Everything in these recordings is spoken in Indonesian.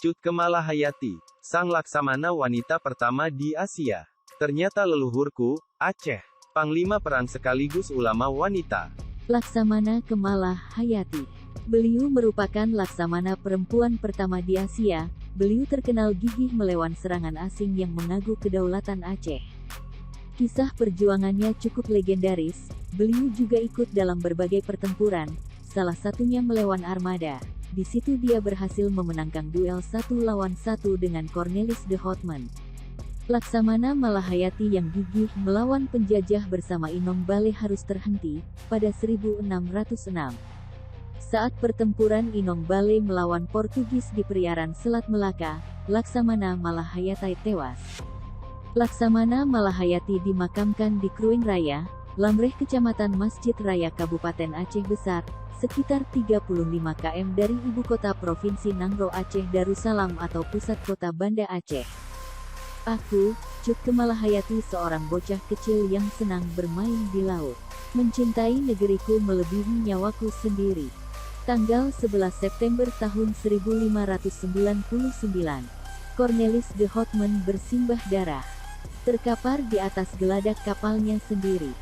Cut Kemalahayati, sang laksamana wanita pertama di Asia. Ternyata leluhurku, Aceh. Panglima perang sekaligus ulama wanita. Laksamana Kemalahayati. Beliau merupakan laksamana perempuan pertama di Asia. Beliau terkenal gigih melawan serangan asing yang mengaguh kedaulatan Aceh. Kisah perjuangannya cukup legendaris. Beliau juga ikut dalam berbagai pertempuran, salah satunya melawan armada. Di situ dia berhasil memenangkan duel 1 lawan 1 dengan Cornelis de Houtman. Laksamana Malahayati yang gigih melawan penjajah bersama Inong Baleh harus terhenti pada 1606. Saat pertempuran Inong Baleh melawan Portugis di perairan Selat Melaka, Laksamana Malahayati tewas. Laksamana Malahayati dimakamkan di Krueng Raya, Lamreh Kecamatan Masjid Raya Kabupaten Aceh Besar, sekitar 35 km dari ibu kota Provinsi Nangro Aceh Darussalam atau pusat kota Banda Aceh. Aku, Cut Kemalahayati, seorang bocah kecil yang senang bermain di laut. Mencintai negeriku melebihi nyawaku sendiri. Tanggal 11 September tahun 1599. Cornelis de Houtman bersimbah darah. Terkapar di atas geladak kapalnya sendiri.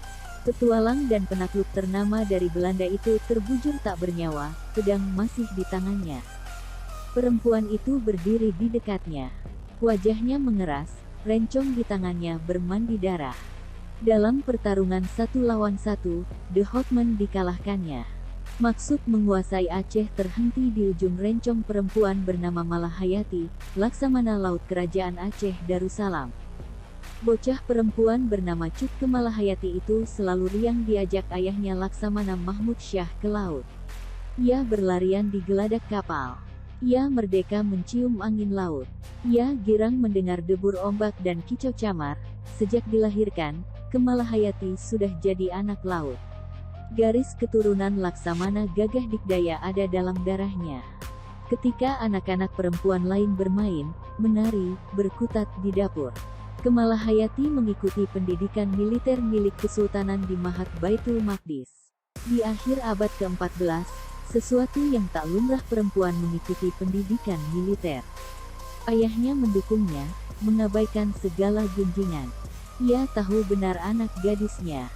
Petualang dan penakluk ternama dari Belanda itu terbujur tak bernyawa, pedang masih di tangannya. Perempuan itu berdiri di dekatnya. Wajahnya mengeras, rencong di tangannya bermandi darah. Dalam pertarungan 1 lawan 1, de Houtman dikalahkannya. Maksud menguasai Aceh terhenti di ujung rencong perempuan bernama Malahayati, laksamana laut kerajaan Aceh Darussalam. Bocah perempuan bernama Cut Kemalahayati itu selalu riang diajak ayahnya Laksamana Mahmud Syah ke laut. Ia berlarian di geladak kapal. Ia merdeka mencium angin laut. Ia girang mendengar debur ombak dan kicau camar. Sejak dilahirkan, Kemalahayati sudah jadi anak laut. Garis keturunan Laksamana Gagah Dikdaya ada dalam darahnya. Ketika anak-anak perempuan lain bermain, menari, berkutat di dapur, Kemalahayati mengikuti pendidikan militer milik Kesultanan di Mahat Baitul Maqdis. Di akhir abad ke-14, sesuatu yang tak lumrah perempuan mengikuti pendidikan militer. Ayahnya mendukungnya, mengabaikan segala gunjingan. Ia tahu benar anak gadisnya.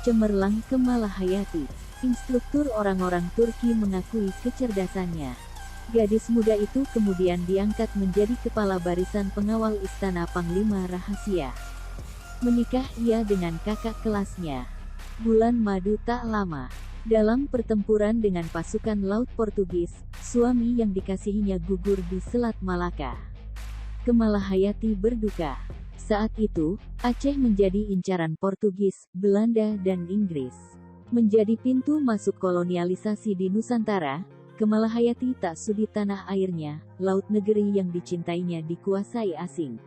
Cemerlang Kemalahayati. Instruktur orang-orang Turki mengakui kecerdasannya. Gadis muda itu kemudian diangkat menjadi kepala barisan pengawal istana Panglima Rahasia. Menikah ia dengan kakak kelasnya. Bulan madu tak lama. Dalam pertempuran dengan pasukan laut Portugis, suami yang dikasihinya gugur di Selat Malaka. Kemalahayati berduka. Saat itu, Aceh menjadi incaran Portugis, Belanda dan Inggris. Menjadi pintu masuk kolonialisasi di Nusantara, Kemalahayati tak sudi tanah airnya, laut negeri yang dicintainya dikuasai asing.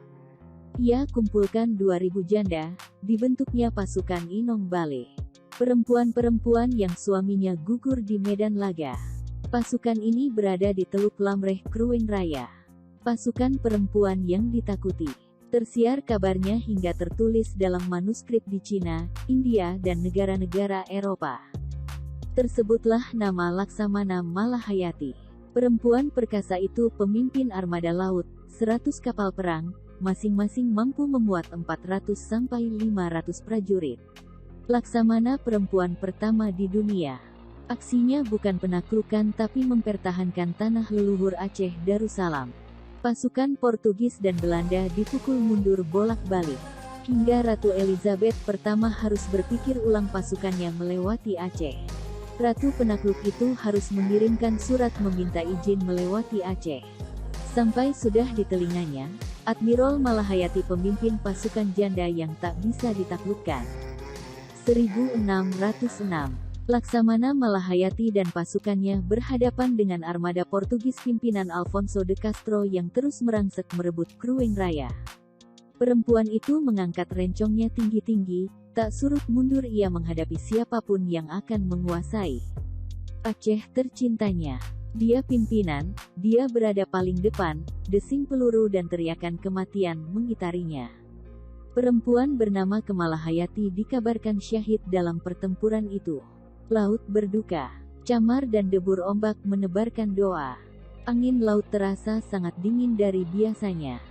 Ia kumpulkan 2000 janda, dibentuknya pasukan Inong Baleh. Perempuan-perempuan yang suaminya gugur di medan laga. Pasukan ini berada di Teluk Lamreh Krueng Raya. Pasukan perempuan yang ditakuti. Tersiar kabarnya hingga tertulis dalam manuskrip di Cina, India dan negara-negara Eropa. Tersebutlah nama Laksamana Malahayati. Perempuan perkasa itu pemimpin armada laut, 100 kapal perang, masing-masing mampu memuat 400 sampai 500 prajurit. Laksamana perempuan pertama di dunia. Aksinya bukan penaklukan tapi mempertahankan tanah leluhur Aceh Darussalam. Pasukan Portugis dan Belanda dipukul mundur bolak-balik. Hingga Ratu Elizabeth pertama harus berpikir ulang pasukannya melewati Aceh. Ratu penakluk itu harus mengirimkan surat meminta izin melewati Aceh. Sampai sudah di telinganya, Admiral Malahayati pemimpin pasukan janda yang tak bisa ditaklukkan. 1606. Laksamana Malahayati dan pasukannya berhadapan dengan armada Portugis pimpinan Alfonso de Castro yang terus merangsek merebut Krueng Raya. Perempuan itu mengangkat rencongnya tinggi-tinggi, tak surut mundur ia menghadapi siapapun yang akan menguasai Aceh tercintanya. Dia pimpinan, dia berada paling depan, desing peluru dan teriakan kematian mengitarinya. Perempuan bernama Kemalahayati dikabarkan syahid dalam pertempuran itu. Laut berduka, camar dan debur ombak menebarkan doa. Angin laut terasa sangat dingin dari biasanya.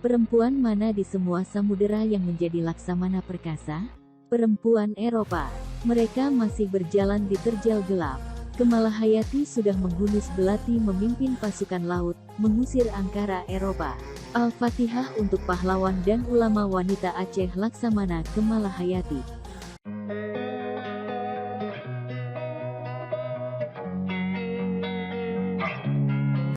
Perempuan mana di semua samudera yang menjadi Laksamana perkasa? Perempuan Eropa. Mereka masih berjalan di terjal gelap. Kamalahayati sudah menghunus belati memimpin pasukan laut, mengusir angkara Eropa. Al-Fatihah untuk pahlawan dan ulama wanita Aceh Laksamana Kamalahayati.